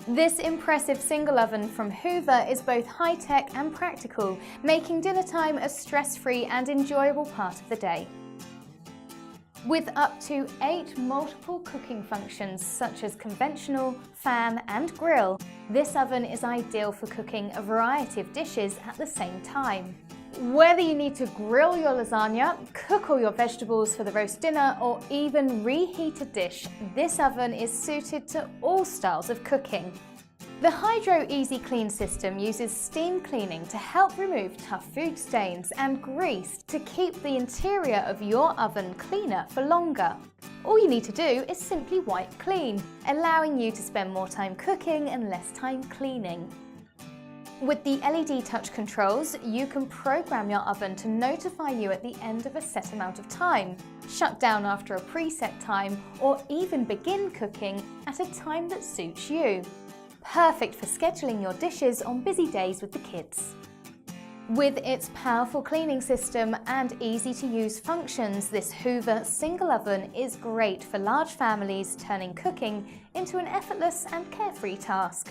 This impressive single oven from Hoover is both high-tech and practical, making dinner time a stress-free and enjoyable part of the day. With up to 8 multiple cooking functions such as conventional, fan and grill, this oven is ideal for cooking a variety of dishes at the same time. Whether you need to grill your lasagna, cook all your vegetables for the roast dinner, or even reheat a dish, this oven is suited to all styles of cooking. The Hydro Easy Clean system uses steam cleaning to help remove tough food stains and grease to keep the interior of your oven cleaner for longer. All you need to do is simply wipe clean, allowing you to spend more time cooking and less time cleaning. With the LED touch controls, you can program your oven to notify you at the end of a set amount of time, shut down after a preset time, or even begin cooking at a time that suits you. Perfect for scheduling your dishes on busy days with the kids. With its powerful cleaning system and easy-to-use functions, this Hoover single oven is great for large families, turning cooking into an effortless and carefree task.